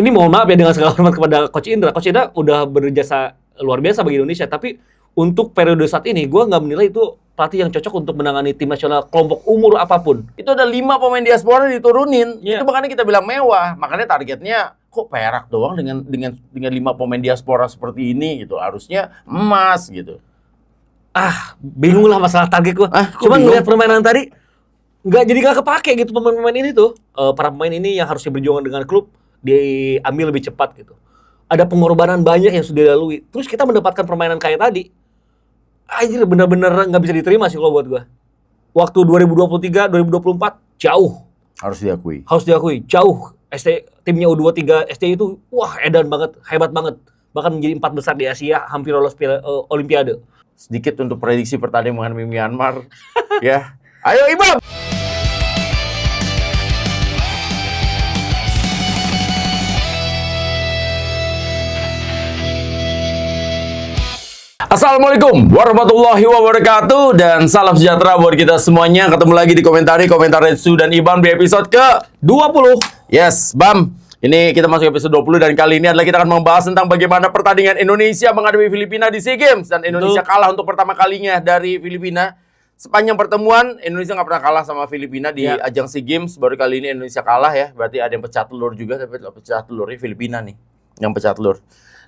Ini mohon maaf ya dengan segala hormat kepada Coach Indra. Coach Indra udah berjasa luar biasa bagi Indonesia, tapi untuk periode saat ini, gue nggak menilai itu pelatih yang cocok untuk menangani tim nasional kelompok umur apapun. Itu ada 5 pemain diaspora diturunin. Iya. Itu makanya kita bilang mewah. Makanya targetnya kok perak doang dengan 5 pemain diaspora seperti ini gitu. Harusnya emas gitu. Bingung lah masalah target gue. Cuma ngeliat permainan tadi, nggak kepake gitu pemain-pemain ini tuh. Para pemain ini yang harusnya berjuang dengan klub, diambil lebih cepat gitu. Ada pengorbanan banyak yang sudah dilalui. Terus kita mendapatkan permainan kayak tadi. Anjir, bener-bener nggak bisa diterima sih kalau buat gue. Waktu 2023, 2024 jauh. Harus diakui. Harus diakui, jauh. Timnya U23 STI itu edan banget, hebat banget. Bahkan menjadi 4 besar di Asia, hampir lolos Olimpiade. Sedikit untuk prediksi pertandingan menghadapi Myanmar. Ya. Ayo Ibam. Assalamualaikum warahmatullahi wabarakatuh dan salam sejahtera buat kita semuanya. Ketemu lagi di komentar Retsu dan Ibam di episode ke-20. Yes, Bam. Ini kita masuk episode 20 dan kali ini adalah kita akan membahas tentang bagaimana pertandingan Indonesia menghadapi Filipina di SEA Games. Dan Indonesia kalah untuk pertama kalinya dari Filipina. Sepanjang pertemuan, Indonesia nggak pernah kalah sama Filipina di ajang SEA Games. Baru kali ini Indonesia kalah ya. Berarti ada yang pecah telur juga, tapi pecah telurnya Filipina nih. Yang pecah telur.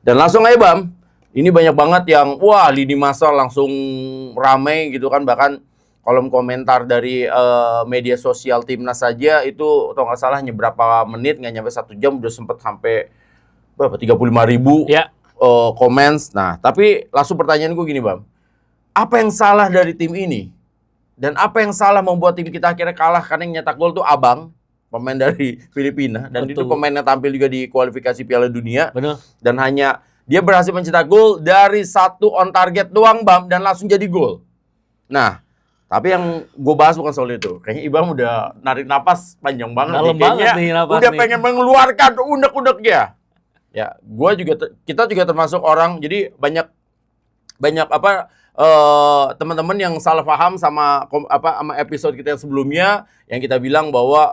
Dan langsung aja Bam. Ini banyak banget yang, lini masa langsung ramai gitu kan. Bahkan kolom komentar dari media sosial timnas saja itu, atau nggak salah hanya berapa menit, nggak nyampe 1 jam, udah sempet sampai berapa, 35.000 comments. Nah, tapi langsung pertanyaanku gini Bam. Apa yang salah dari tim ini? Dan apa yang salah membuat tim kita akhirnya kalah? Karena yang nyetak gol tuh Abang, pemain dari Filipina. Dan itu pemain yang tampil juga di kualifikasi Piala Dunia. Benar. Dan hanya dia berhasil mencetak gol dari 1 on target doang Bam, dan langsung jadi gol. Nah, tapi yang gue bahas bukan soal itu. Kayaknya Ibam udah narik napas panjang banget. Dalam banget nih napas udah nih. pengen mengeluarkan unek-uneknya. Ya, kita juga termasuk orang. Jadi banyak teman-teman yang salah paham sama episode kita yang sebelumnya, yang kita bilang bahwa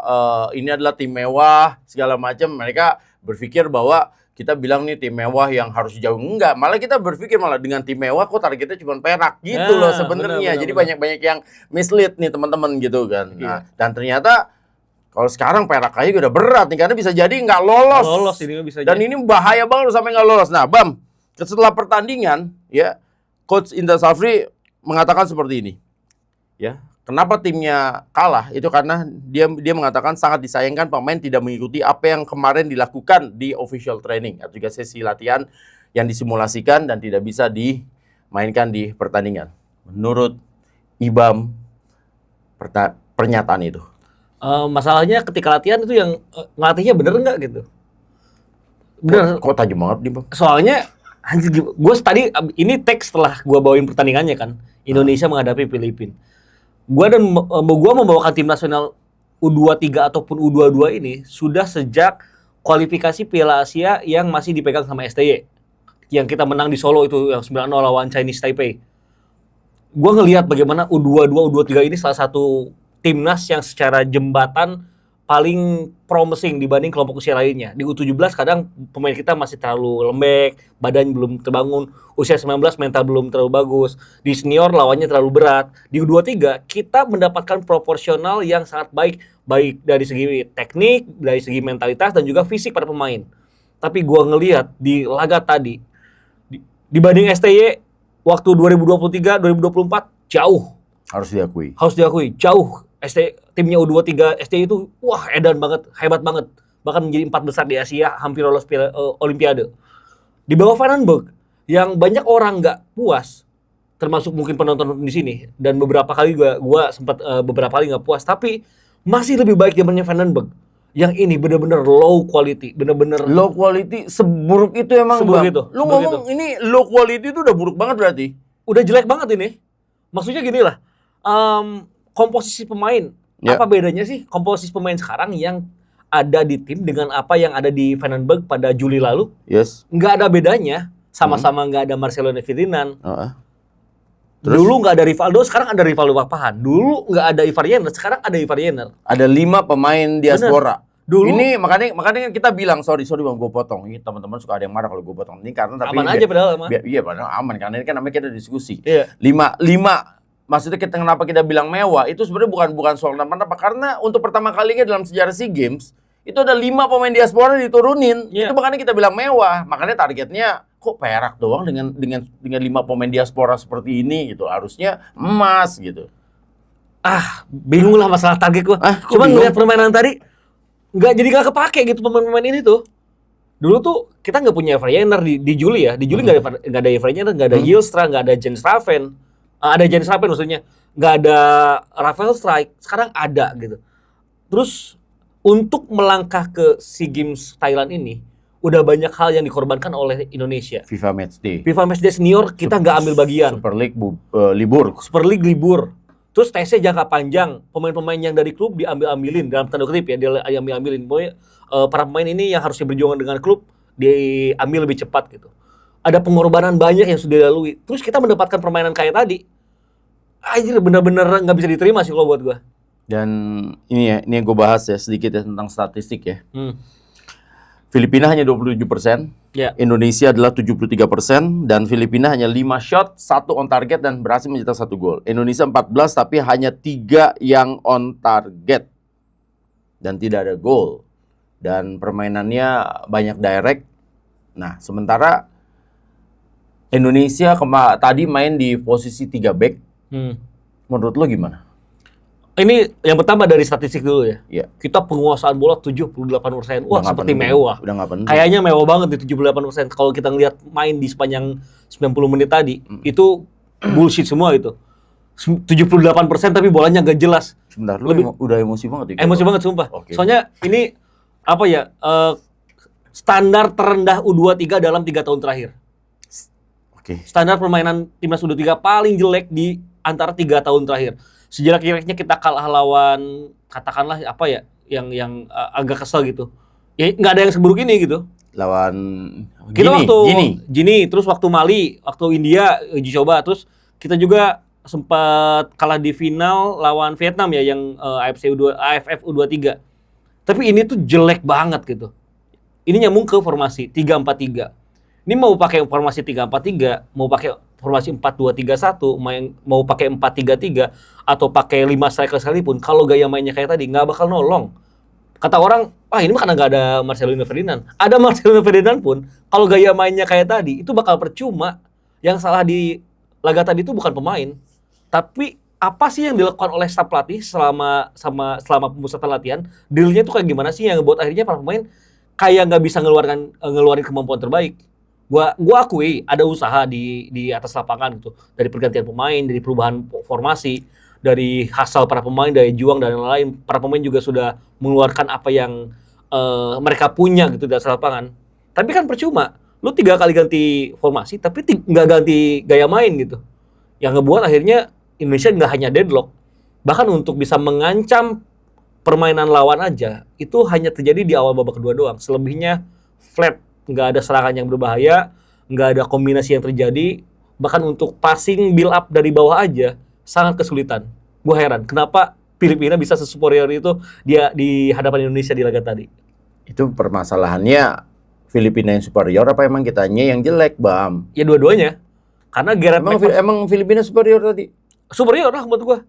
ini adalah tim mewah segala macam. Mereka berpikir bahwa kita bilang nih tim mewah yang harus jauh. Enggak, malah kita berpikir malah dengan tim mewah kok targetnya cuma perak gitu loh sebenarnya. Jadi banyak yang mislead nih teman-teman gitu kan. Nah, dan ternyata kalau sekarang perak aja udah berat nih, karena bisa jadi nggak lolos. Ini bisa dan jadi. Ini bahaya banget sampai nggak lolos. Nah Bam, setelah pertandingan ya, Coach Indra Safri mengatakan seperti ini. Ya, kenapa timnya kalah? Itu karena dia mengatakan sangat disayangkan pemain tidak mengikuti apa yang kemarin dilakukan di official training atau juga sesi latihan yang disimulasikan dan tidak bisa dimainkan di pertandingan. Menurut Ibam, pernyataan itu. Masalahnya ketika latihan itu yang ngelatihnya bener nggak gitu? Bener. Kok tajam banget nih Bam? Soalnya gue tadi ini teks setelah gue bawain pertandingannya kan, Indonesia menghadapi Filipina. Gue membawakan tim nasional U23 ataupun U22 ini sudah sejak kualifikasi Piala Asia yang masih dipegang sama STY. Yang kita menang di Solo itu yang 9-0 lawan Chinese Taipei. Gue ngelihat bagaimana U22, U23 ini salah satu timnas yang secara jembatan paling promising dibanding kelompok usia lainnya. Di U17 kadang pemain kita masih terlalu lembek, badan belum terbangun. Usia 19 mental belum terlalu bagus. Di senior lawannya terlalu berat. Di U23 kita mendapatkan proporsional yang sangat baik dari segi teknik, dari segi mentalitas dan juga fisik pada pemain. Tapi gua ngelihat di laga tadi dibanding STY waktu 2023, 2024 jauh. Harus diakui Jauh. Timnya U23 STI itu edan banget, hebat banget. Bahkan menjadi 4 besar di Asia, hampir lolos Olimpiade. Di bawah Vandenberg yang banyak orang nggak puas, termasuk mungkin penonton di sini, dan beberapa kali gua sempat beberapa kali nggak puas, tapi masih lebih baik zamannya Vandenberg. Yang ini benar-benar low quality, low quality, seburuk itu emang Bang. Lu ngomong ini low quality itu udah buruk banget berarti. Udah jelek banget ini. Maksudnya gini lah. Komposisi pemain, apa bedanya sih komposisi pemain sekarang yang ada di tim dengan apa yang ada di Vandenberg pada Juli lalu? Yes. Nggak ada bedanya, sama-sama nggak ada Marcelo Ferdinand. Terus? Dulu nggak ada Rivaldo, sekarang ada Rivaldo Papahan. Dulu nggak ada Ivar Jenner, sekarang ada Ivar Jenner. Ada 5 pemain diaspora. Dulu Ini makanya kita bilang sorry bang gue potong. Ini teman-teman suka ada yang marah kalau gue potong. Ini karena tapi aman aja padahal aman. iya padahal aman karena ini kan namanya kita diskusi. Iya. Lima maksudnya kenapa kita bilang mewah itu sebenarnya bukan soal apa karena untuk pertama kalinya dalam sejarah SEA Games itu ada 5 pemain diaspora diturunin. Iya. Itu makanya kita bilang mewah. Makanya targetnya kok perak doang dengan 5 pemain diaspora seperti ini gitu. Harusnya emas gitu. Bingung lah masalah target gua. Kok Cuma bingung? ngeliat permainan tadi nggak kepake gitu pemain-pemain ini tuh. Dulu tuh kita nggak punya Evrainer di Juli ya. Di Juli nggak ada Evrainer, nggak ada Yilstra, nggak ada Jens Raven. Ada Jens Raven maksudnya. Nggak ada Rafael Strijk. Sekarang ada gitu. Terus untuk melangkah ke SEA Games Thailand ini udah banyak hal yang dikorbankan oleh Indonesia. FIFA Matchday. FIFA Matchday Senior kita nggak ambil bagian. Super League libur. Super League libur. Terus tesnya jangka panjang, pemain-pemain yang dari klub diambil-ambilin dalam tanda kutip ya, diambil-ambilin. Pokoknya para pemain ini yang harusnya berjuang dengan klub diambil lebih cepat gitu. Ada pengorbanan banyak yang sudah dilalui. Terus kita mendapatkan permainan kayak tadi. Anjir bener-bener nggak bisa diterima sih kalau buat gua. Dan ini yang gue bahas ya sedikit ya tentang statistik ya. Hmm. Filipina hanya 27%, Ya. Indonesia adalah 73%, dan Filipina hanya 5 shot, 1 on target dan berhasil mencetak 1 gol. Indonesia 14 tapi hanya 3 yang on target dan tidak ada gol. Dan permainannya banyak direct. Nah, sementara Indonesia tadi main di posisi 3 back. Menurut lo gimana? Ini yang pertama dari statistik dulu ya. Iya. Kita penguasaan bola 78%. Wah, Udah nggak seperti penting. mewah. Udah nggak penting. Kayaknya mewah banget di 78%. Kalau kita ngelihat main di sepanjang 90 menit tadi, itu bullshit semua itu. 78% tapi bolanya nggak jelas. Sebentar, lu udah emosi banget ya? Emosi banget sumpah. Oke. Soalnya ini apa ya? Standar terendah U23 dalam 3 tahun terakhir. Oke. Standar permainan timnas U23 paling jelek di antara 3 tahun terakhir. Sejelek-jeleknya kita kalah lawan katakanlah apa ya yang agak kesel gitu. Ya nggak ada yang seburuk ini gitu. Lawan Kita Gini. Gini, terus waktu Mali, waktu India uji coba, terus kita juga sempat kalah di final lawan Vietnam ya yang AFF U23. Tapi ini tuh jelek banget gitu. Ini nyambung ke formasi 3-4-3. Ini mau pakai formasi 3-4-3, mau pakai formasi 4-2-3-1, mau pakai 4-3-3 atau pakai 5 striker sekalipun, kalau gaya mainnya kayak tadi nggak bakal nolong. Kata orang, wah ini mah karena nggak ada Marcelino Ferdinand. Ada Marcelino Ferdinand pun, kalau gaya mainnya kayak tadi, itu bakal percuma. Yang salah di laga tadi itu bukan pemain, tapi apa sih yang dilakukan oleh staf pelatih selama pemusatan latihan? Dealnya tuh kayak gimana sih yang buat akhirnya para pemain kayak nggak bisa ngeluarin kemampuan terbaik. Gua akui ada usaha di atas lapangan gitu, dari pergantian pemain, dari perubahan formasi, dari hasil para pemain, dari juang dan lain-lain. Para pemain juga sudah mengeluarkan apa yang mereka punya gitu di atas lapangan. Tapi kan percuma, lu 3 kali ganti formasi tapi nggak ganti gaya main gitu. Yang ngebuat akhirnya Indonesia nggak hanya deadlock, bahkan untuk bisa mengancam permainan lawan aja itu hanya terjadi di awal babak kedua doang. Selebihnya flat. Nggak ada serangan yang berbahaya, nggak ada kombinasi yang terjadi, bahkan untuk passing build up dari bawah aja sangat kesulitan. Gue heran, kenapa Filipina bisa sesuperior itu dia di hadapan Indonesia di laga tadi? Itu permasalahannya Filipina yang superior apa emang kitanya yang jelek, Bam? Ya dua-duanya. Karena Gareth Emang Filipina superior tadi? superior lah menurut gue.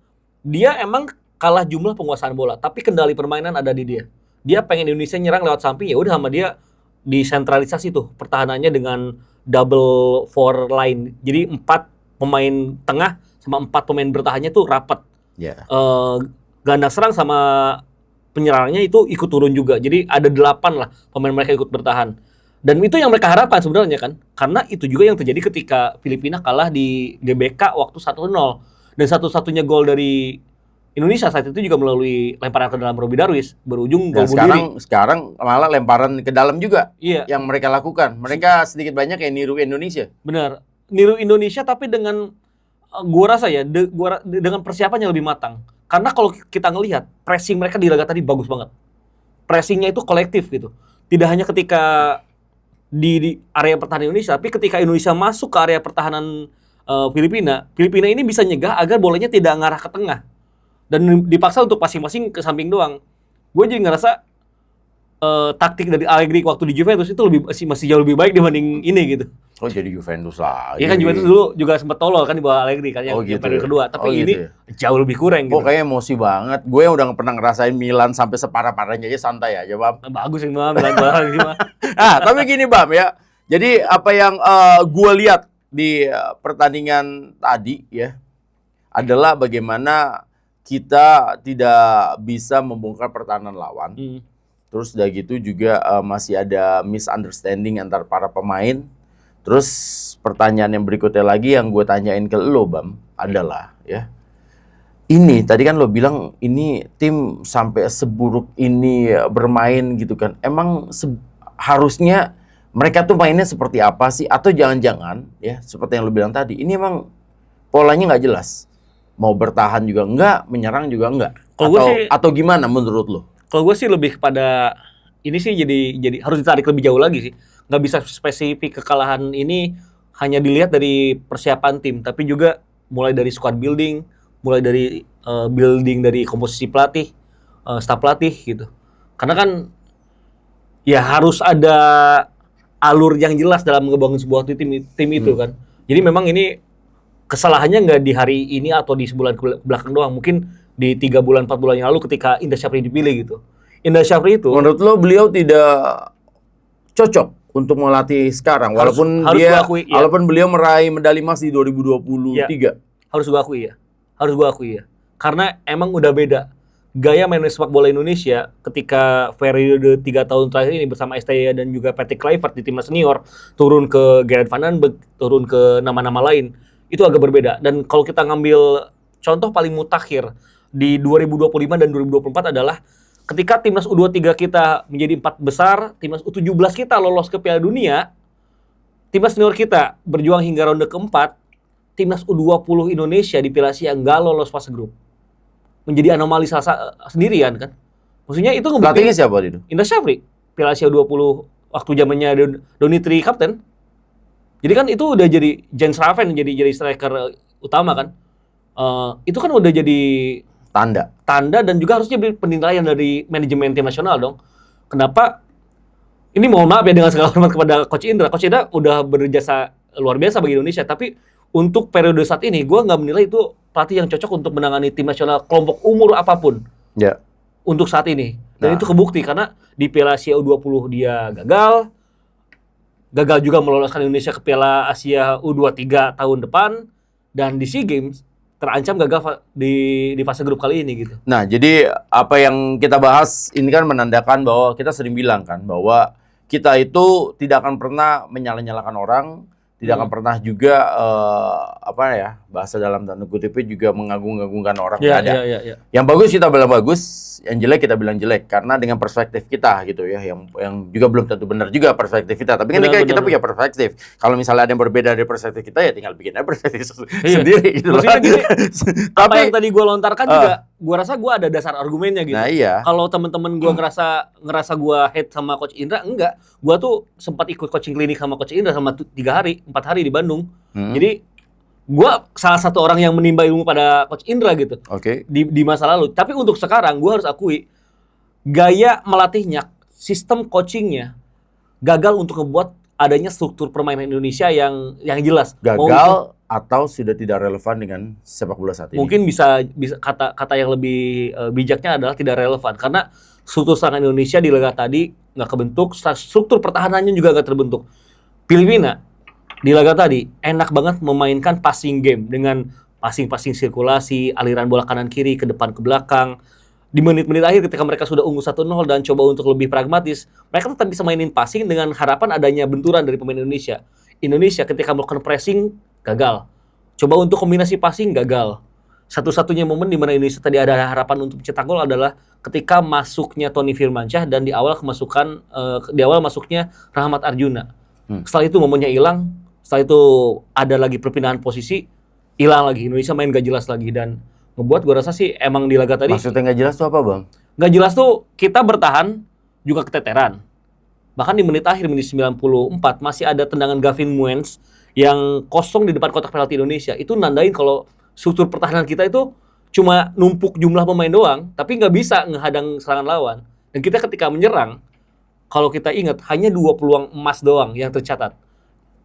Dia emang kalah jumlah penguasaan bola, tapi kendali permainan ada di dia. Dia pengen Indonesia nyerang lewat samping, ya udah sama dia disentralisasi tuh pertahanannya dengan double four line. Jadi 4 pemain tengah sama 4 pemain bertahannya tuh rapat. Ya. Gelandang serang sama penyerangnya itu ikut turun juga. Jadi ada 8 lah pemain mereka ikut bertahan. Dan itu yang mereka harapkan sebenarnya kan. Karena itu juga yang terjadi ketika Filipina kalah di GBK waktu 1-0. Dan satu-satunya gol dari Indonesia saat itu juga melalui lemparan ke dalam Robbie Darwis, berujung gol bunuh diri. Sekarang malah lemparan ke dalam juga. Iya. Yang mereka lakukan. Mereka sedikit banyak kayak niru Indonesia. Benar. Niru Indonesia tapi dengan gua rasa ya dengan persiapan yang lebih matang. Karena kalau kita ngelihat pressing mereka di laga tadi bagus banget. Pressingnya itu kolektif gitu. Tidak hanya ketika di area pertahanan Indonesia, tapi ketika Indonesia masuk ke area pertahanan Filipina ini bisa nyegah agar bolanya tidak ngarah ke tengah. Dan dipaksa untuk masing-masing ke samping doang. Gue jadi ngerasa taktik dari Allegri waktu di Juventus itu masih jauh lebih baik dibanding ini gitu. Oh jadi Juventus lagi. Iya kan Juventus dulu juga sempat tolol kan di bawah Allegri kan yang gitu periode kedua, tapi gitu ini jauh lebih kurang gitu. Kayaknya emosi banget. Gue yang udah pernah ngerasain Milan sampai separah-parahnya aja santai aja, Bam. Bagus yang Milan gimana? Tapi gini, Bam ya. Jadi apa yang gue lihat di pertandingan tadi ya adalah bagaimana kita tidak bisa membongkar pertahanan lawan. Terus udah gitu juga masih ada misunderstanding antar para pemain. Terus pertanyaan yang berikutnya lagi yang gue tanyain ke lo, Bam, adalah ya. Ini tadi kan lo bilang ini tim sampai seburuk ini bermain gitu kan. Emang harusnya mereka tuh mainnya seperti apa sih? Atau jangan-jangan ya seperti yang lo bilang tadi, ini emang polanya nggak jelas. Mau bertahan juga enggak, menyerang juga enggak. Atau gimana menurut lo? Kalau gue sih lebih kepada ini sih jadi harus ditarik lebih jauh lagi sih. Nggak bisa spesifik kekalahan ini hanya dilihat dari persiapan tim, tapi juga mulai dari squad building, mulai dari building dari komposisi pelatih, staf pelatih gitu. Karena kan ya harus ada alur yang jelas dalam ngebangun sebuah tim itu kan. Jadi memang ini kesalahannya nggak di hari ini atau di sebulan belakang doang, mungkin di 3 bulan 4 bulan yang lalu ketika Indra Syafri dipilih gitu. Indra Syafri itu menurut lo beliau tidak cocok untuk melatih sekarang walaupun beliau meraih medali emas di 2023. Ya, harus gua akui ya. Karena emang udah beda gaya main sepak bola Indonesia ketika periode 3 tahun terakhir ini bersama STY dan juga Patrick Kluivert di timnas senior, turun ke Gerard Van Aanbeek, turun ke nama-nama lain. Itu agak berbeda. Dan kalau kita ngambil contoh paling mutakhir di 2025 dan 2024 adalah ketika timnas U23 kita menjadi 4 besar, timnas U17 kita lolos ke Piala Dunia, timnas senior kita berjuang hingga ronde keempat, timnas U20 Indonesia di Piala Asia nggak lolos fase grup. Menjadi anomali sendirian kan. Maksudnya itu pelatihnya siapa itu? Indra Syafri, Piala Asia U20 waktu zamannya Donitri kapten. Jadi kan itu udah jadi Jens Raven jadi striker utama kan. Itu kan udah jadi tanda dan juga harusnya penilaian dari manajemen tim nasional dong. Kenapa? Ini mohon maaf ya dengan segala hormat kepada Coach Indra. Coach Indra udah berjasa luar biasa bagi Indonesia, tapi untuk periode saat ini gue nggak menilai itu pelatih yang cocok untuk menangani tim nasional kelompok umur apapun. Ya. Untuk saat ini. Dan itu kebukti karena di Piala Asia U20 dia gagal juga meloloskan Indonesia ke Piala Asia U23 tahun depan, dan di SEA Games terancam gagal di fase grup kali ini gitu. Nah, jadi apa yang kita bahas ini kan menandakan bahwa kita sering bilang kan bahwa kita itu tidak akan pernah menyalah-nyalakan orang, tidak akan pernah juga bahasa dalam tanda kutipnya juga mengagung-agungkan orang. Ya. Yang bagus kita bilang bagus, yang jelek kita bilang jelek karena dengan perspektif kita gitu ya, yang juga belum tentu benar juga perspektif kita. Tapi kan kita punya perspektif. Kalau misalnya ada yang berbeda dari perspektif kita ya tinggal bikin aja perspektif sendiri gitu. Maksudnya gini, apa yang tadi gue lontarkan juga, gue rasa gue ada dasar argumennya gitu. Nah, iya. Kalau temen-temen gue ngerasa gue hate sama Coach Indra, enggak. Gue tuh sempat ikut coaching klinik sama Coach Indra sama 4 hari di Bandung. Jadi gue salah satu orang yang menimba ilmu pada Coach Indra gitu. Di masa lalu. Tapi untuk sekarang gue harus akui gaya melatihnya, sistem coachingnya gagal untuk ngebuat adanya struktur permainan Indonesia yang jelas. Gagal atau sudah tidak relevan dengan sepak bola saat ini. Mungkin bisa kata yang lebih bijaknya adalah tidak relevan karena struktur serangan Indonesia di laga tadi nggak kebentuk, struktur pertahanannya juga nggak terbentuk. Filipina di laga tadi enak banget memainkan passing game dengan passing sirkulasi, aliran bola kanan kiri ke depan ke belakang. Di menit-menit akhir ketika mereka sudah unggul 1-0 dan coba untuk lebih pragmatis, mereka tetap bisa mainin passing dengan harapan adanya benturan dari pemain Indonesia. Indonesia ketika melakukan pressing gagal. Coba untuk kombinasi passing gagal. Satu-satunya momen di mana Indonesia tadi ada harapan untuk mencetak gol adalah ketika masuknya Tony Firmansyah dan di awal masuknya Rahmat Arjuna. Setelah itu momennya hilang. Setelah itu ada lagi perpindahan posisi, hilang lagi. Indonesia main gak jelas lagi dan ngebuat gue rasa sih emang di laga tadi. Maksudnya gak jelas tuh apa, Bang? Gak jelas tuh kita bertahan juga keteteran. Bahkan di menit akhir, menit 94 masih ada tendangan Gavin Muens yang kosong di depan kotak penalti Indonesia. Itu nandain kalau struktur pertahanan kita itu cuma numpuk jumlah pemain doang, tapi nggak bisa ngehadang serangan lawan. Dan kita ketika menyerang, kalau kita ingat hanya 2 peluang emas doang yang tercatat.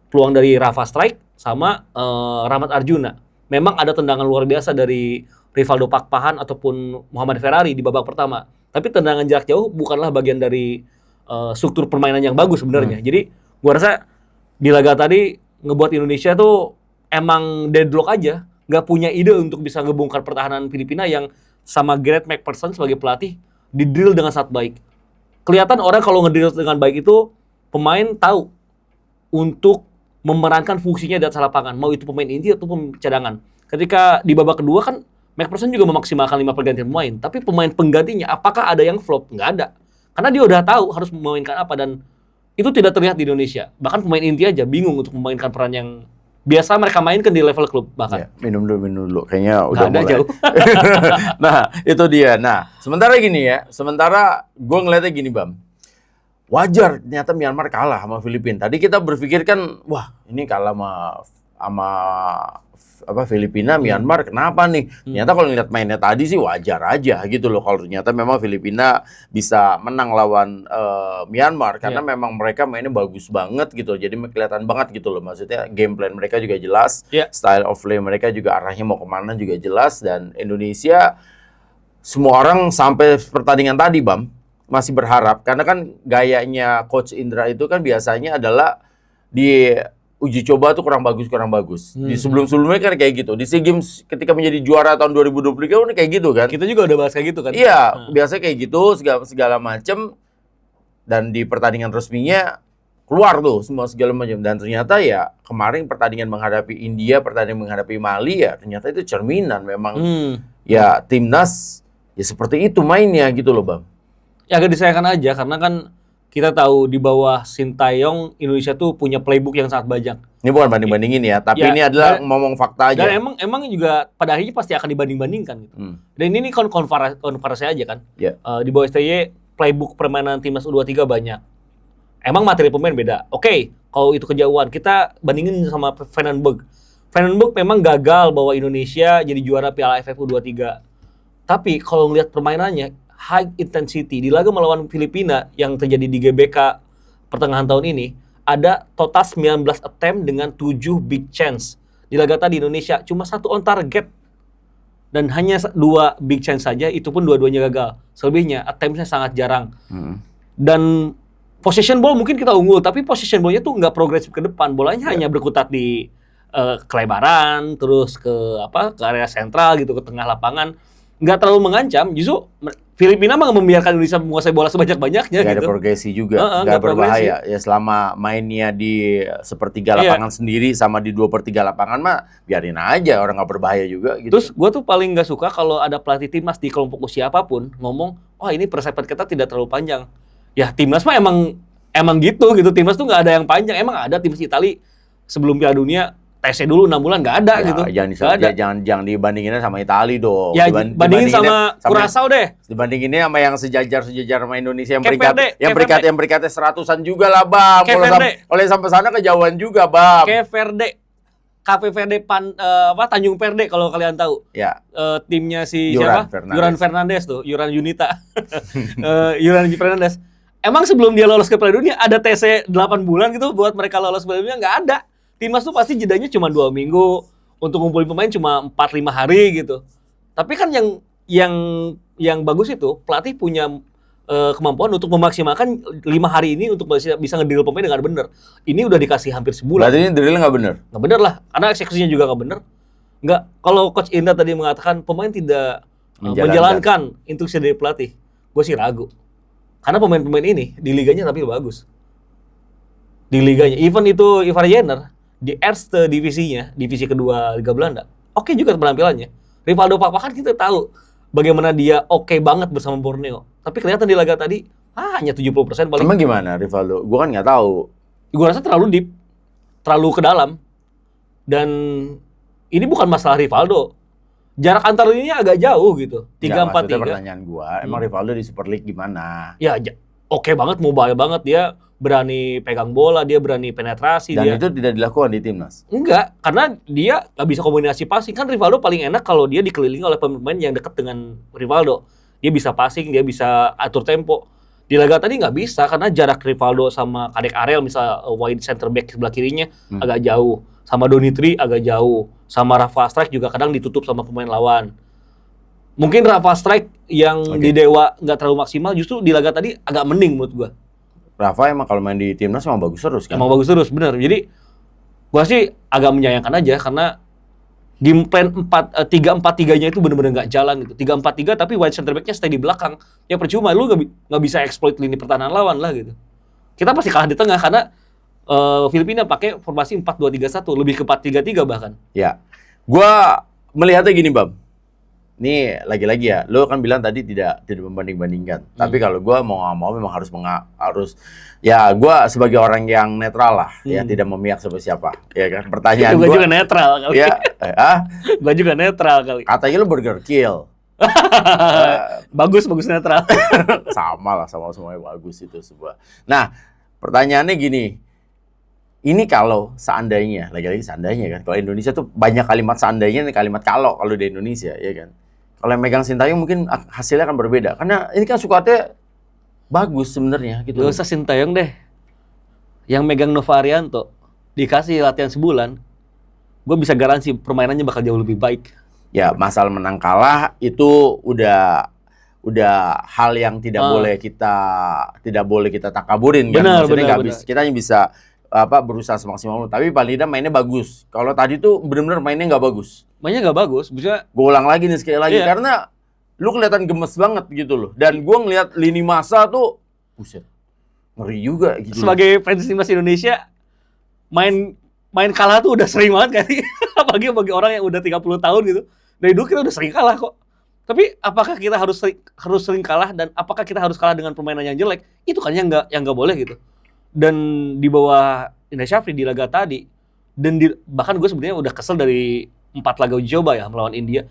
Peluang dari Rafa Strike sama Rahmat Arjuna. Memang ada tendangan luar biasa dari Rivaldo Pakpahan ataupun Muhammad Ferrari di babak pertama. Tapi tendangan jarak jauh bukanlah bagian dari struktur permainan yang bagus sebenarnya. Jadi gua rasa di laga tadi ngebuat Indonesia tuh emang deadlock aja, nggak punya ide untuk bisa ngebongkar pertahanan Filipina yang sama Gareth McPherson sebagai pelatih di-drill dengan sangat baik. Kelihatan orang kalau ngedrill dengan baik itu pemain tahu untuk memerankan fungsinya di atas lapangan, mau itu pemain inti atau pemain cadangan. Ketika di babak kedua kan McPherson juga memaksimalkan 5 pergantian pemain, tapi pemain penggantinya apakah ada yang flop? Nggak ada. Karena dia udah tahu harus memainkan apa dan itu tidak terlihat di Indonesia. Bahkan pemain inti aja bingung untuk memainkan peran yang biasa mereka mainkan di level klub bahkan. Ya, minum dulu. Kayaknya udah ada mulai. jauh. Nah, itu dia. Nah, sementara gini ya. Sementara gue ngeliatnya gini, Bam. Wajar ternyata Myanmar kalah sama Filipina. Tadi kita berpikir kan, wah ini kalah sama Filipina, Myanmar kenapa nih? Ternyata kalau ngeliat mainnya tadi sih wajar aja gitu loh. Kalau ternyata memang Filipina bisa menang lawan Myanmar karena memang mereka mainnya bagus banget gitu. Jadi kelihatan banget gitu loh. Maksudnya game plan mereka juga jelas, style of play mereka juga arahnya mau kemana juga jelas. Dan Indonesia semua orang sampai pertandingan tadi, Bam, masih berharap karena kan gayanya Coach Indra itu kan biasanya adalah di uji coba tuh kurang bagus. Di sebelum-sebelumnya kan kayak gitu. Di SEA Games ketika menjadi juara tahun 2023 kan kayak gitu kan. Kita juga udah bahas kayak gitu kan. Iya, biasa kayak gitu segala macam dan di pertandingan resminya keluar tuh semua segala macam dan ternyata ya kemarin pertandingan menghadapi India, pertandingan menghadapi Mali ya ternyata itu cerminan memang ya timnas ya seperti itu mainnya gitu loh, Bang. Ya agak disayangkan aja karena kan kita tahu di bawah Sintayong Indonesia tuh punya playbook yang sangat banyak. Ini bukan banding-bandingin ya, tapi ini adalah ngomong fakta aja. Dan emang juga pada akhirnya pasti akan dibanding-bandingkan gitu. Dan ini konversi aja kan. Di bawah STY playbook permainan timnas U23 banyak. Emang materi pemain beda. Oke, kalau itu kejauhan kita bandingin sama Vandenberg. Vandenberg memang gagal bawa Indonesia jadi juara Piala AFF U23. Tapi kalau ngelihat permainannya high intensity di laga melawan Filipina yang terjadi di GBK pertengahan tahun ini ada total 19 attempt dengan 7 big chance. Di laga tadi Indonesia cuma 1 on target dan hanya 2 big chance saja, itu pun dua-duanya gagal. Selebihnya attempts-nya sangat jarang. Dan possession ball mungkin kita unggul, tapi possession ball-nya tuh nggak progresif ke depan. Bolanya hanya berkutat di kelebaran, terus ke area sentral gitu, ke tengah lapangan. Nggak terlalu mengancam, justru Filipina mah membiarkan Indonesia menguasai bola sebanyak-banyaknya gitu. Nggak ada progresi juga, nggak berbahaya. Ya selama mainnya di sepertiga lapangan sendiri sama di 2/3 lapangan mah biarin aja, orang nggak berbahaya juga gitu. Terus gue tuh paling nggak suka kalau ada pelatih timnas di kelompok usia apapun ngomong, oh ini persiapan kita tidak terlalu panjang. Ya timnas mah emang gitu, timnas tuh nggak ada yang panjang. Emang ada timnas Italia sebelum Piala Dunia tesnya dulu 6 bulan nggak ada gitu. Jangan dibandinginnya sama Italia dong. Ya bandingin sama Curaçao deh. Dibandinginnya sama yang sejajar sama Indonesia yang peringkatnya 100-an juga lah, Bang. Kalau sampai sana kejauhan juga, Bang. Cape Verde Tanjung Verde kalau kalian tahu. Ya. Timnya si siapa? Yuran Fernandes tuh, Yuran Yunita. Yuran Fernandes. Emang sebelum dia lolos ke Piala Dunia ada TC 8 bulan gitu buat mereka lolos ke Piala Dunia? Nggak ada. Timnas tuh pasti jedanya cuma 2 minggu, untuk ngumpulin pemain cuma 4-5 hari gitu. Tapi kan yang bagus itu pelatih punya kemampuan untuk memaksimalkan 5 hari ini untuk bisa ngedrill pemain dengan benar. Ini udah dikasih hampir sebulan. Berarti ini drillnya nggak benar? Nggak benar lah, karena eksekusinya juga nggak benar. Nggak, kalau Coach Indra tadi mengatakan pemain tidak menjalankan instruksi dari pelatih, gue sih ragu. Karena pemain-pemain ini di liganya tampil bagus. Di liganya, even itu Ivar Jenner di Eerste divisinya, divisi kedua Liga Belanda, oke juga penampilannya. Rivaldo Pakpahan kita tahu bagaimana dia oke banget bersama Borneo. Tapi kelihatan di laga tadi hanya 70% paling. Emang gimana Rivaldo? Gua kan nggak tahu. Gua rasa terlalu deep, terlalu ke dalam. Dan ini bukan masalah Rivaldo. Jarak antar lininya agak jauh gitu. 3-4-3. Pertanyaan gua, emang Rivaldo di Super League gimana? Ya oke banget, mobile banget dia. Berani pegang bola, dia berani penetrasi. Dan itu tidak dilakukan di timnas? Enggak, karena dia nggak bisa kombinasi passing. Kan Rivaldo paling enak kalau dia dikelilingi oleh pemain yang dekat dengan Rivaldo. Dia bisa passing, dia bisa atur tempo. Di laga tadi nggak bisa karena jarak Rivaldo sama Kadek Ariel misal wide center back sebelah kirinya agak jauh, sama Donitri agak jauh, sama Rafa Strike juga kadang ditutup sama pemain lawan. Mungkin Rafa Strike yang di Dewa nggak terlalu maksimal, justru di laga tadi agak mending menurut gua. Rafa emang kalau main di timnas emang bagus terus kan. Emang bagus terus, bener. Jadi gua sih agak menyayangkan aja karena game plan 3-4-3-nya itu benar-benar nggak jalan gitu. 3-4-3 tapi wide center back-nya stay di belakang. Ya percuma, lu nggak bisa exploit lini pertahanan lawan lah gitu. Kita pasti kalah di tengah karena Filipina pakai formasi 4-2-3-1, lebih ke 4-3-3 bahkan. Ya, gua melihatnya gini, Bam. Ini lagi-lagi ya, lo kan bilang tadi tidak membanding-bandingkan. Tapi kalau gua mau nggak mau memang harus ya gua sebagai orang yang netral lah, ya tidak memihak siapa-siapa. Ya kan, pertanyaan gua juga netral kali. Ya, gua juga netral kali. Katanya lo burger kill. bagus netral. Sama lah, sama semuanya bagus itu sebuah. Nah, pertanyaannya gini. Ini kalau seandainya, lagi-lagi seandainya kan, kalau Indonesia tuh banyak kalimat seandainya nih kalimat kalau di Indonesia, ya kan. Kalau yang megang Sintayong mungkin hasilnya akan berbeda, karena ini kan squadnya bagus sebenarnya gitu. Gak usah Sintayong deh, yang megang Nova Arianto dikasih latihan sebulan, gue bisa garansi permainannya bakal jauh lebih baik. Ya, masalah menang kalah itu udah hal yang tidak boleh kita takaburin kan. Maksudnya nggak bisa, kita hanya bisa berusaha semaksimal, tapi paling tidak mainnya bagus. Kalau tadi tuh benar-benar mainnya nggak bagus. Mainnya nggak bagus, bisa. Gue ulang lagi nih sekali lagi karena lu kelihatan gemes banget gitu loh. Dan gue ngeliat lini masa tuh, buset, ngeri juga gitu. Sebagai fans timnas Indonesia, main kalah tuh udah sering banget kan? Apalagi bagi orang yang udah 30 tahun gitu. Dari dulu kita udah sering kalah kok. Tapi apakah kita harus sering kalah dan apakah kita harus kalah dengan permainan yang jelek? Itu kan yang nggak boleh gitu. Dan di bawah Indra Syafri di laga tadi, dan bahkan gue sebenarnya udah kesel dari 4 laga uji coba ya melawan India,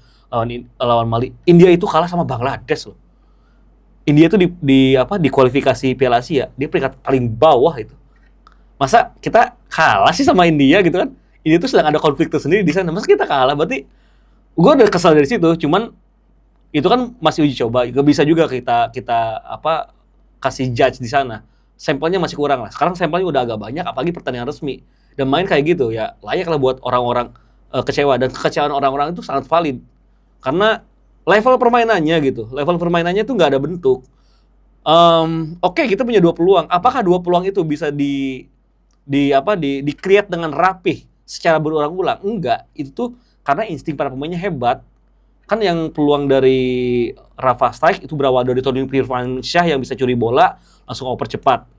lawan Mali. India itu kalah sama Bangladesh loh. India itu di kualifikasi Piala Asia, dia peringkat paling bawah itu. Masa kita kalah sih sama India gitu kan? India itu sedang ada konflik tersendiri di sana. Masa kita kalah? Berarti gue udah kesel dari situ. Cuman itu kan masih uji coba. Gak bisa juga kita kasih judge di sana. Sampelnya masih kurang lah. Sekarang sampelnya udah agak banyak, apalagi pertandingan resmi. Dan main kayak gitu ya layak lah buat orang-orang kecewa. Dan kekecewaan orang-orang itu sangat valid. Karena level permainannya gitu. Level permainannya tuh nggak ada bentuk. Oke, kita punya 2 peluang. Apakah 2 peluang itu bisa di-create dengan rapih secara berulang-ulang? Enggak. Itu tuh karena insting para pemainnya hebat. Kan yang peluang dari Rafa Strike itu berawal dari Tony Firmansyah yang bisa curi bola, langsung oper cepat.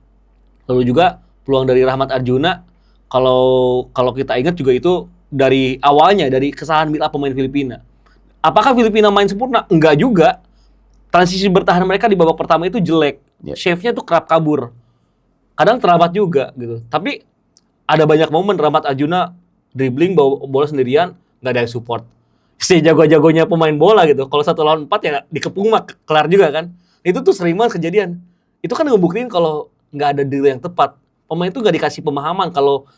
Lalu juga peluang dari Rahmat Arjuna, kalau kita ingat juga itu dari awalnya, dari kesalahan build up pemain Filipina. Apakah Filipina main sempurna? Enggak juga. Transisi bertahan mereka di babak pertama itu jelek. Save-nya tuh kerap kabur. Kadang terlambat juga gitu. Tapi ada banyak momen Rahmat Arjuna dribbling bawa bola sendirian, nggak ada yang support. Jago-jagonya pemain bola gitu. Kalau 1 lawan 4 ya dikepung mah kelar juga kan. Itu tuh sering banget kejadian. Itu kan ngebuktiin kalau nggak ada deal yang tepat. Pemain itu nggak dikasih pemahaman kalau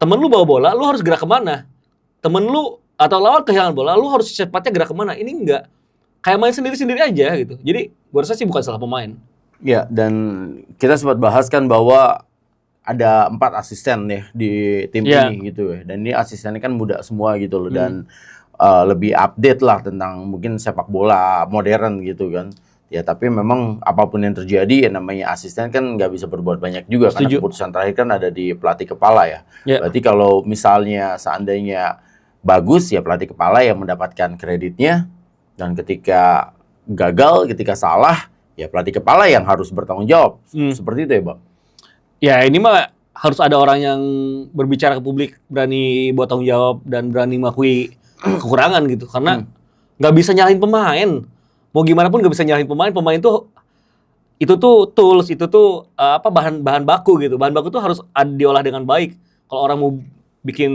temen lu bawa bola, lu harus gerak kemana. Temen lu atau lawan kehilangan bola, lu harus secepatnya gerak kemana. Ini enggak. Kayak main sendiri-sendiri aja gitu. Jadi gua rasa sih bukan salah pemain. Ya, dan kita sempat bahas kan bahwa ada 4 asisten ya di tim ini gitu ya. Dan ini asistennya kan muda semua gitu loh. Dan lebih update lah tentang mungkin sepak bola modern gitu kan. Ya tapi memang apapun yang terjadi ya namanya asisten kan nggak bisa berbuat banyak juga. Karena keputusan terakhir kan ada di pelatih kepala ya. Berarti kalau misalnya seandainya bagus ya pelatih kepala yang mendapatkan kreditnya. Dan ketika gagal, ketika salah ya pelatih kepala yang harus bertanggung jawab. Seperti itu ya Bang? Ya ini mah harus ada orang yang berbicara ke publik, berani buat tanggung jawab dan berani mengakui kekurangan gitu. Karena nggak bisa nyalahin pemain. Mau gimana pun nggak bisa nyalahin pemain. Pemain tuh itu tuh tools, itu tuh bahan baku gitu. Bahan baku tuh harus diolah dengan baik. Kalau orang mau bikin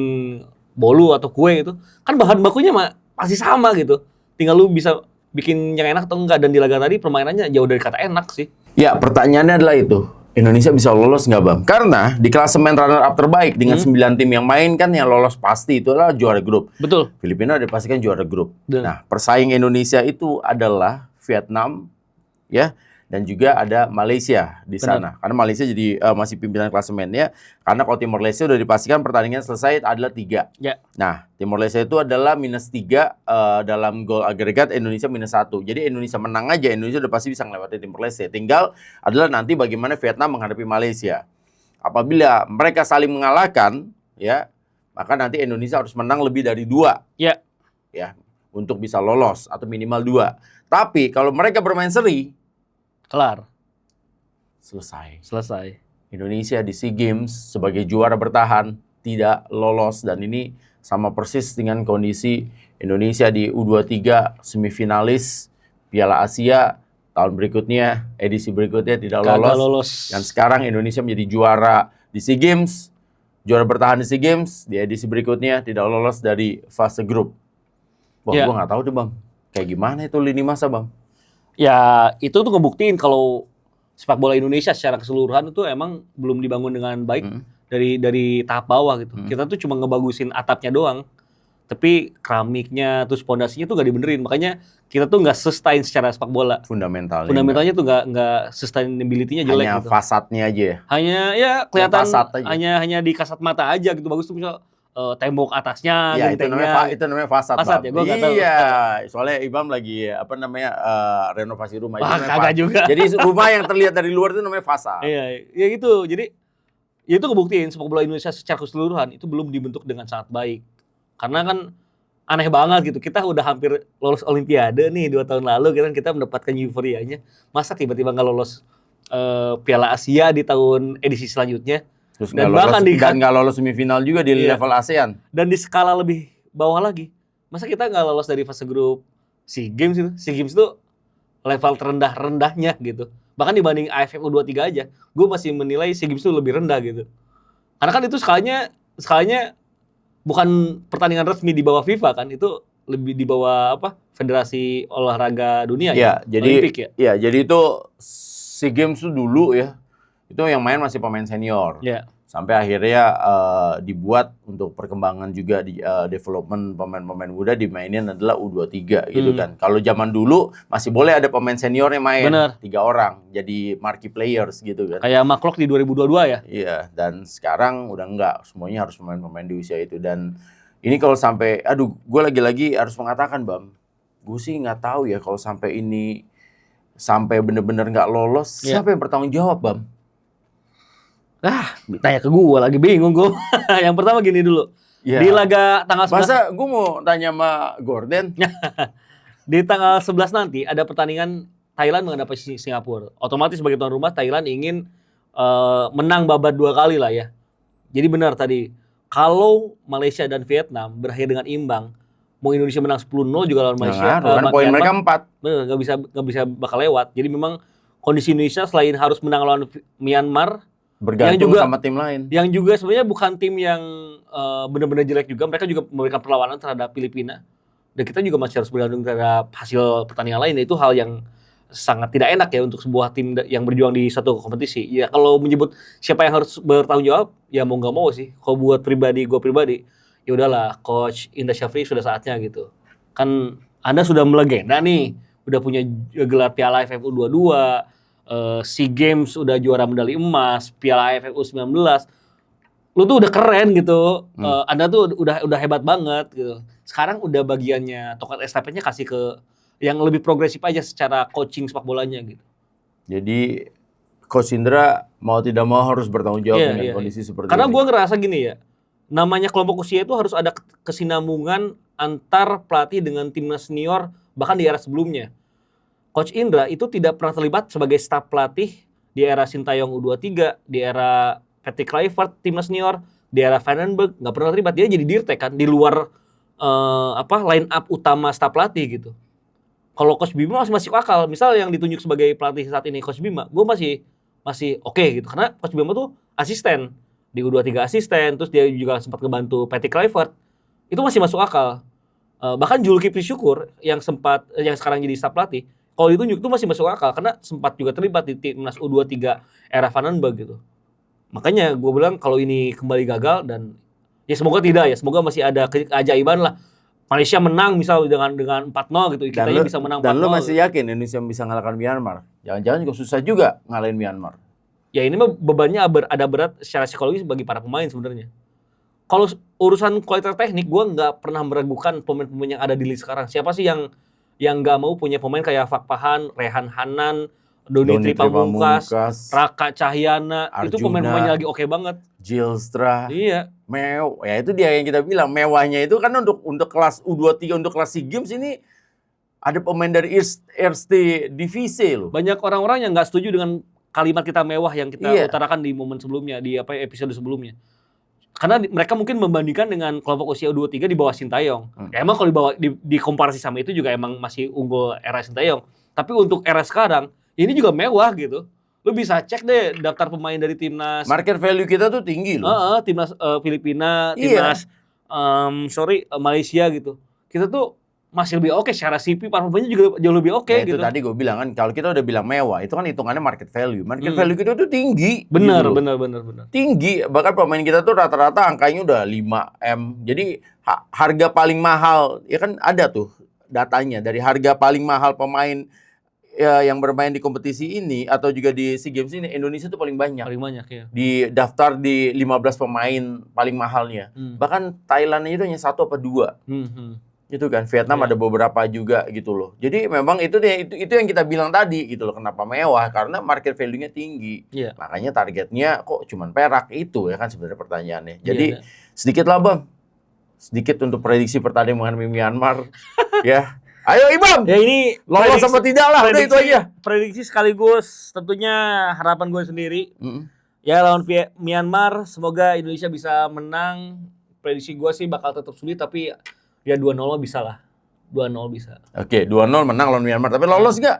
bolu atau kue gitu, kan bahan bakunya mah pasti sama gitu. Tinggal lu bisa bikin yang enak atau enggak. Dan di laga tadi permainannya jauh dari kata enak sih. Ya, pertanyaannya adalah itu. Indonesia bisa lolos nggak, Bang? Karena di klasemen runner-up terbaik dengan 9 tim yang main kan yang lolos pasti itu adalah juara grup. Betul. Filipina udah pastikan juara grup. Nah, persaing Indonesia itu adalah Vietnam, ya, dan juga ada Malaysia di Benar. sana. Karena Malaysia jadi masih pimpinan klasemennya, karena kalau Timor Leste udah dipastikan pertandingan selesai adalah 3. Ya. Nah, Timor Leste itu adalah -3 dalam gol agregat, Indonesia -1. Jadi Indonesia menang aja, Indonesia udah pasti bisa melewati Timor Leste. Tinggal adalah nanti bagaimana Vietnam menghadapi Malaysia. Apabila mereka saling mengalahkan, ya, maka nanti Indonesia harus menang lebih dari 2. Ya. Ya, untuk bisa lolos atau minimal 2. Tapi kalau mereka bermain seri, Kelar. selesai. Indonesia di SEA Games sebagai juara bertahan tidak lolos, dan ini sama persis dengan kondisi Indonesia di U23 semifinalis Piala Asia tahun berikutnya, edisi berikutnya tidak Kagak lolos. lolos. Dan sekarang Indonesia menjadi juara di SEA Games, juara bertahan di SEA Games, di edisi berikutnya tidak lolos dari fase grup. Wah, Ya. gua nggak tahu deh, Bang. Kayak gimana itu lini masa, Bang? Ya, itu tuh ngebuktiin kalau sepak bola Indonesia secara keseluruhan itu emang belum dibangun dengan baik dari tahap bawah gitu. Kita tuh cuma ngebagusin atapnya doang. Tapi keramiknya, terus pondasinya tuh nggak dibenerin. Makanya kita tuh nggak sustain secara sepak bola. Fundamentalnya. Fundamentalnya tuh nggak sustainability-nya jelek Hanya gitu. fasadnya aja ya. Hanya ya kelihatan kasat aja. hanya di kasat mata aja gitu. Bagus tuh misal tembok atasnya, Ya, itu gentengnya. namanya fasad, Fasad Bang. ya, gua nggak tahu. Iya, soalnya Ibam lagi renovasi rumah. Itu Wah, namanya kagak juga. Jadi rumah yang terlihat dari luar itu namanya fasad. Iya, ya gitu. Jadi ya itu ngebuktiin sepak bola Indonesia secara keseluruhan itu belum dibentuk dengan sangat baik. Karena kan aneh banget gitu. Kita udah hampir lolos Olimpiade nih 2 tahun lalu, kita mendapatkan euforianya. Masa tiba-tiba nggak lolos Piala Asia di tahun edisi selanjutnya? Terus Dan nggak lolos semifinal juga di Iya. level ASEAN. Dan di skala lebih bawah lagi. Masa kita nggak lolos dari fase grup SEA Games itu? SEA Games itu level terendah-rendahnya gitu. Bahkan dibanding AFF U23 aja, gue masih menilai SEA Games itu lebih rendah gitu. Karena kan itu skalanya bukan pertandingan resmi di bawah FIFA kan, itu lebih di bawah Federasi Olahraga Dunia Ya, Olimpik ya. Ya, jadi itu SEA Games itu dulu ya, itu yang main masih pemain senior. Ya. Sampai akhirnya dibuat untuk perkembangan juga di development pemain-pemain muda, dimainin adalah U23 gitu kan. Kalau zaman dulu masih boleh ada pemain senior yang main. Bener. 3 orang jadi marquee players gitu kan. Kayak Maklok di 2022 ya. Iya, dan sekarang udah enggak, semuanya harus pemain-pemain di usia itu. Dan ini kalau sampai, gue lagi-lagi harus mengatakan, Bam, gue sih nggak tahu ya kalau sampai ini sampai bener-bener nggak lolos, siapa yang bertanggung jawab, Bam? Tanya ke gue lagi bingung gue. Yang pertama gini dulu. Ya. Di laga tanggal 11 Masa gue mau tanya sama Gordon? di tanggal 11 nanti ada pertandingan Thailand menghadapi Singapura. Otomatis sebagai tuan rumah Thailand ingin menang babat 2 kali lah ya. Jadi benar tadi, kalau Malaysia dan Vietnam berakhir dengan imbang, mau Indonesia menang 10-0 juga lawan Malaysia. Kan poin mereka 4. Bener, nggak bisa bakal lewat. Jadi memang kondisi Indonesia selain harus menang lawan Myanmar, Bergantung sama tim lain. yang juga sebenarnya bukan tim yang benar-benar jelek juga. Mereka juga memberikan perlawanan terhadap Filipina. Dan kita juga masih harus bergantung terhadap hasil pertandingan lain. Itu hal yang sangat tidak enak ya untuk sebuah tim yang berjuang di satu kompetisi. Ya kalau menyebut siapa yang harus bertanggung jawab, ya mau nggak mau sih. Kalau buat gue pribadi, ya udahlah, Coach Indra Syafri sudah saatnya gitu. Kan Anda sudah melegenda nih, udah punya gelar Piala AFF U22, SEA Games udah juara medali emas, Piala AFF U19. Lu tuh udah keren gitu. Anda tuh udah hebat banget gitu. Sekarang udah bagiannya tongkat estafetnya kasih ke yang lebih progresif aja secara coaching sepak bolanya gitu. Jadi Coach Indra mau tidak mau harus bertanggung jawab dengan kondisi seperti Karena ini. gue ngerasa gini ya, namanya kelompok usia itu harus ada kesinambungan antar pelatih dengan timnas senior bahkan di era sebelumnya. Coach Indra itu tidak pernah terlibat sebagai staf pelatih di era Sintayong U23, di era Patrick Kluivert timnas senior, di era Vandenberg nggak pernah terlibat. Dia jadi dirtek kan di luar line up utama staf pelatih gitu. Kalau Coach Bima masih masuk akal. Misal yang ditunjuk sebagai pelatih saat ini Coach Bima, gue masih oke gitu. Karena Coach Bima tuh asisten di U23 asisten, terus dia juga sempat ngebantu Patrick Kluivert. Itu masih masuk akal. Bahkan Zulkifli Syukur yang sekarang jadi staf pelatih, kalau ditunjuk itu masih masuk akal karena sempat juga terlibat di timnas U23 era Vandenberg gitu. Makanya gue bilang kalau ini kembali gagal dan ya semoga tidak ya, semoga masih ada keajaiban lah. Malaysia menang misal dengan 4-0 gitu, kita bisa menang 4-0. Dan lu masih yakin Indonesia bisa ngalahkan Myanmar? Jangan-jangan juga susah juga ngalahin Myanmar. Ya ini mah bebannya ada berat secara psikologis bagi para pemain sebenarnya. Kalau urusan kualitas teknik, gue nggak pernah meragukan pemain-pemain yang ada di list sekarang. Siapa sih yang nggak mau punya pemain kayak Fakpahan, Rehan Hanan, Doni Tripamungkas, Raka Cahyana, Arjuna, itu pemain-pemainnya lagi oke banget. Jilstra, iya, ya itu dia yang kita bilang mewahnya itu kan untuk kelas U23, untuk kelas SEA Games ini ada pemain dari Eerste Divisie loh. Banyak orang-orang yang nggak setuju dengan kalimat kita mewah yang kita utarakan di momen sebelumnya, di episode sebelumnya. Karena mereka mungkin membandingkan dengan kelompok usia U23 di bawah Sintayong. Ya emang kalau di komparasi sama itu juga emang masih unggul era Sintayong. Tapi untuk era sekarang, ini juga mewah gitu. Lu bisa cek deh daftar pemain dari timnas. Market value kita tuh tinggi loh. Timnas Filipina, timnas Malaysia gitu. Kita tuh masih lebih oke secara CP, performanya juga jauh lebih oke gitu. Itu tadi gue bilang kan, kalau kita udah bilang mewah, itu kan hitungannya market value. Market value kita tuh tinggi. Benar. Tinggi. Bahkan pemain kita tuh rata-rata angkanya udah 5M. Jadi harga paling mahal, ya kan ada tuh datanya. Dari harga paling mahal pemain yang bermain di kompetisi ini atau juga di SEA Games ini, Indonesia tuh paling banyak. Paling banyak ya. Di daftar di 15 pemain paling mahalnya. Bahkan Thailand itu hanya 1 apa 2. Gitu kan, Vietnam ada beberapa juga gitu loh. Jadi memang itu yang kita bilang tadi gitu loh, kenapa mewah, karena market value-nya tinggi. Makanya targetnya kok cuman perak itu ya kan sebenarnya pertanyaannya. Jadi sedikit lah Bang. Sedikit untuk prediksi pertandingan Myanmar. Ya. Ayo Ibam. Ya ini lolos sama tidak lah, udah itu aja. Prediksi sekaligus tentunya harapan gue sendiri. Ya lawan Myanmar, semoga Indonesia bisa menang. Prediksi gue sih bakal tetap sulit tapi ya 2-0 bisa lah. 2-0 bisa. Oke, 2-0 menang lawan Myanmar. Tapi lolos nggak?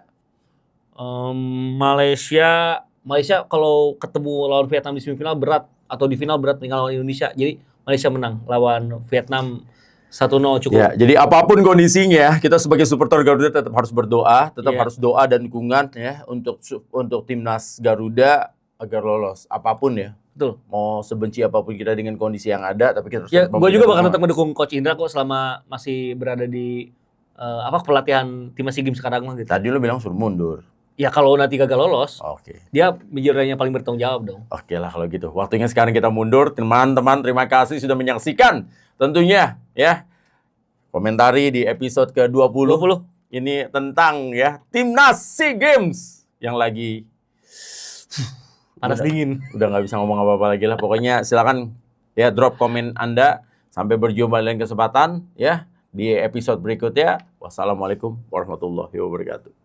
Malaysia kalau ketemu lawan Vietnam di semifinal berat. Atau di final berat tinggal lawan Indonesia. Jadi Malaysia menang lawan Vietnam 1-0 cukup. Ya, jadi apapun kondisinya, kita sebagai supporter Garuda tetap harus berdoa. Tetap harus doa dan dukungan ya untuk timnas Garuda agar lolos. Apapun ya. Betul. Mau sebenci apapun kita dengan kondisi yang ada, tapi kita harus. Ya, gue juga bakal tetap mendukung Coach Indra kok selama masih berada di pelatihan timnas SEA Games sekarang gitu. Tadi lo bilang suruh mundur. Ya kalau nanti gagal lolos, dia menjadi yang paling bertanggung jawab dong. Oke lah kalau gitu. Waktunya sekarang kita mundur. Teman-teman, terima kasih sudah menyaksikan. Tentunya ya komentari di episode ke-20. Ini tentang ya timnas SEA Games yang lagi panas dingin. Udah nggak bisa ngomong apa-apa lagi lah. Pokoknya silakan ya drop komen Anda. Sampai berjumpa lain kesempatan ya di episode berikutnya. Wassalamualaikum warahmatullahi wabarakatuh.